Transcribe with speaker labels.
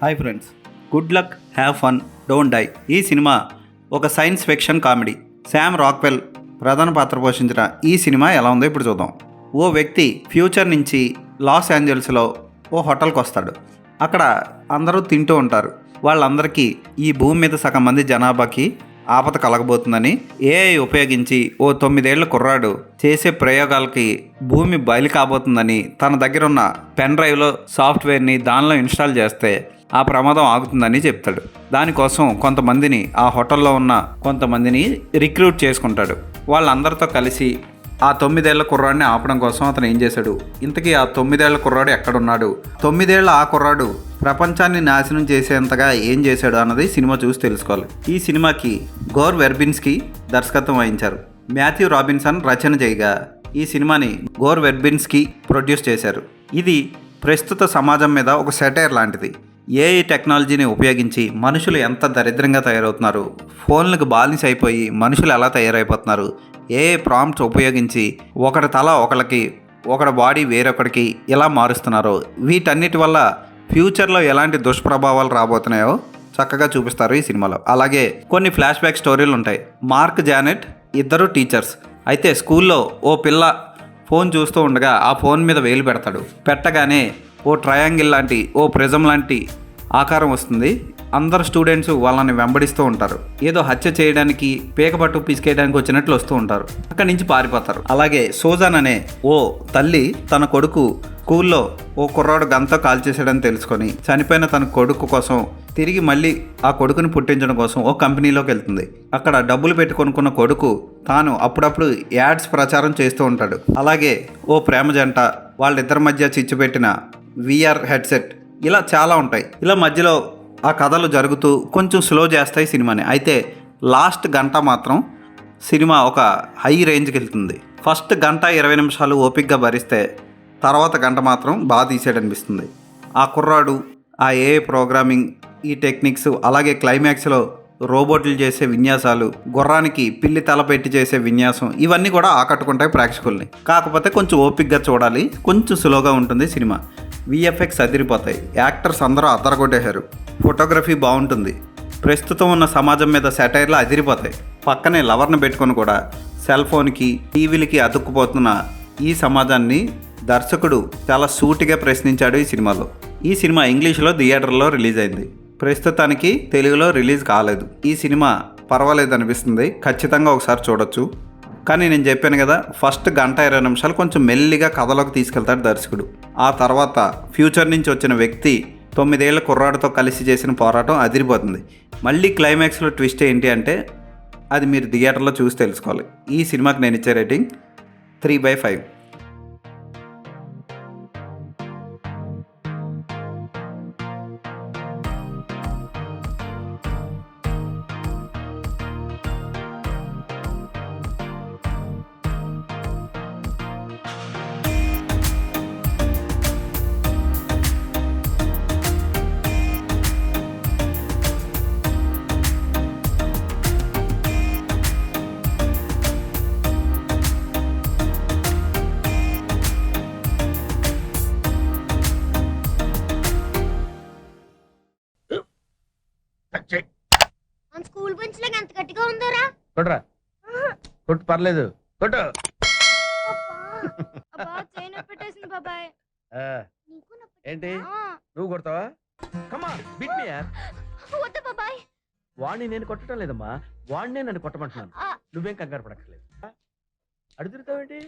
Speaker 1: Hi friends, good luck, have fun, don't die. ఈ సినిమా ఒక science fiction comedy. Sam Rockwell ప్రధాన పాత్ర పోషించిన ఈ సినిమా ఎలా ఉందో ఇప్పుడు చూద్దాం. ఓ వ్యక్తి ఫ్యూచర్ నుంచి లాస్ ఏంజల్స్లో ఓ హోటల్కి వస్తాడు. అక్కడ అందరూ తింటూ ఉంటారు. వాళ్ళందరికీ ఈ భూమి మీద సగం మంది జనాభాకి ఆపద కలగబోతుందని ఏఐ ఉపయోగించి ఓ 9 ఏళ్ల కుర్రాడు చేసే ప్రయోగాలకి భూమి బయలు కాబోతుందని తన దగ్గర ఉన్న పెన్ డ్రైవ్లో సాఫ్ట్వేర్ని దానిలో ఇన్స్టాల్ చేస్తే ఆ ప్రమాదం ఆగుతుందని చెప్తాడు. దానికోసం కొంతమందిని ఆ హోటల్లో ఉన్న కొంతమందిని రిక్రూట్ చేసుకుంటాడు. వాళ్ళందరితో కలిసి ఆ 9 ఏళ్ల కుర్రాడిని ఆపడం కోసం అతను ఏం చేశాడు, ఇంతకీ ఆ 9 ఏళ్ల కుర్రాడు ఎక్కడున్నాడు, 9 ఏళ్ల ఆ కుర్రాడు ప్రపంచాన్ని నాశనం చేసేంతగా ఏం చేశాడు అన్నది సినిమా చూసి తెలుసుకోవాలి. ఈ సినిమాకి గోర్ వెర్బిన్స్కీ దర్శకత్వం వహించారు. మాథ్యూ రాబిన్సన్ రచన చేయగా ఈ సినిమాని గోర్ వెర్బిన్స్కీ ప్రొడ్యూస్ చేశారు. ఇది ప్రస్తుత సమాజం మీద ఒక సెటైర్ లాంటిది. ఏఐ టెక్నాలజీని ఉపయోగించి మనుషులు ఎంత దరిద్రంగా తయారవుతున్నారు, ఫోన్లకు బానిస అయిపోయి మనుషులు ఎలా తయారైపోతున్నారు, ఏఐ ప్రాంప్ట్స్ ఉపయోగించి ఒకరి తల ఒకరికి, ఒకరి బాడీ వేరొకరికి ఎలా మారుస్తున్నారో, వీటన్నిటి వల్ల ఫ్యూచర్లో ఎలాంటి దుష్ప్రభావాలు రాబోతున్నాయో చక్కగా చూపిస్తారు ఈ సినిమాలో. అలాగే కొన్ని ఫ్లాష్ బ్యాక్ స్టోరీలు ఉంటాయి. మార్క్ జానెట్ ఇద్దరు టీచర్స్. అయితే స్కూల్లో ఓ పిల్ల ఫోన్ చూస్తూ ఉండగా ఆ ఫోన్ మీద వేలు పెడతాడు. పెట్టగానే ఓ ట్రయాంగిల్ లాంటి, ఓ ప్రిజం లాంటి ఆకారం వస్తుంది. అందరు స్టూడెంట్స్ వాళ్ళని వెంబడిస్తూ ఉంటారు. ఏదో హత్య చేయడానికి, పీకపట్టు పిసికేయడానికి వచ్చినట్లు వస్తూ ఉంటారు. అక్కడి నుంచి పారిపోతారు. అలాగే సూజన్ అనే ఓ తల్లి తన కొడుకు స్కూల్లో ఓ కుర్రాడు గంతో కాల్చేసాడని తెలుసుకొని చనిపోయిన తన కొడుకు కోసం తిరిగి మళ్ళీ ఆ కొడుకుని పుట్టించడం కోసం ఓ కంపెనీలోకి వెళ్తుంది. అక్కడ డబ్బులు పెట్టి కొనుక్కున్న కొడుకు తాను అప్పుడప్పుడు యాడ్స్ ప్రచారం చేస్తూ ఉంటాడు. అలాగే ఓ ప్రేమ జంట, వాళ్ళిద్దరి మధ్య చిచ్చు పెట్టిన విఆర్ హెడ్సెట్, ఇలా చాలా ఉంటాయి. ఇలా మధ్యలో ఆ కథలు జరుగుతూ కొంచెం స్లో చేస్తాయి సినిమాని. అయితే లాస్ట్ గంట మాత్రం సినిమా ఒక హై రేంజ్కి వెళ్తుంది. ఫస్ట్ గంట 20 నిమిషాలు ఓపిక్గా భరిస్తే తర్వాత గంట మాత్రం బాగా తీసాడనిపిస్తుంది. ఆ కుర్రాడు, ఆ ఏఐ ప్రోగ్రామింగ్, ఈ టెక్నిక్స్, అలాగే క్లైమాక్స్లో రోబోట్లు చేసే విన్యాసాలు, గుర్రానికి పిల్లి తల పెట్టి చేసే విన్యాసం, ఇవన్నీ కూడా ఆకట్టుకుంటాయి ప్రేక్షకుల్ని. కాకపోతే కొంచెం ఓపిక్గా చూడాలి, కొంచెం స్లోగా ఉంటుంది సినిమా. విఎఫ్ఎక్స్ అదిరిపోతాయి. యాక్టర్స్ అందరూ అద్దరగొట్టేశారు. ఫోటోగ్రఫీ బాగుంటుంది. ప్రస్తుతం ఉన్న సమాజం మీద సెటైర్లు అదిరిపోతాయి. పక్కనే లవర్ని పెట్టుకొని కూడా సెల్ ఫోన్కి, టీవీలకి అతుక్కుపోతున్న ఈ సమాజాన్ని దర్శకుడు చాలా సూటిగా ప్రశ్నించాడు ఈ సినిమాలో. ఈ సినిమా ఇంగ్లీష్లో థియేటర్లో రిలీజ్ అయింది. ప్రస్తుతానికి తెలుగులో రిలీజ్ కాలేదు. ఈ సినిమా పర్వాలేదు అనిపిస్తుంది, ఖచ్చితంగా ఒకసారి చూడొచ్చు. కానీ నేను చెప్పాను కదా, ఫస్ట్ గంట 20 నిమిషాలు కొంచెం మెల్లిగా కథలోకి తీసుకెళ్తాడు దర్శకుడు. ఆ తర్వాత ఫ్యూచర్ నుంచి వచ్చిన వ్యక్తి 9 ఏళ్ల కుర్రాడితో కలిసి చేసిన పోరాటం అదిరిపోతుంది. మళ్ళీ క్లైమాక్స్లో ట్విస్ట్ ఏంటి అంటే అది మీరు థియేటర్లో చూసి తెలుసుకోవాలి. ఈ సినిమాకి నేను ఇచ్చే రేటింగ్ 3/5.
Speaker 2: మన స్కూల్ బెంచ్ లాగా ఎంత గట్టిగా ఉందోరా.
Speaker 3: కొట్రా, కొట్టు, పర్లేదు, కొట్టు.
Speaker 2: అబ్బా చైన్ పెట్టేసింది బాబాయ్.
Speaker 3: ఆ,
Speaker 2: నీకు
Speaker 3: ఏంటి నువ్వు కొడతావా? కమా బిట్ మీ యార్.
Speaker 2: వద్దు బాబాయ్.
Speaker 3: వాడిని నేను కొట్టడం లేదమ్మా, వాడినే నన్ను కొట్టమంటున్నాను.
Speaker 2: ఆ.
Speaker 3: నువ్వేం కంగారు పడక్కర్లేదు. అడుగుతావేంటి?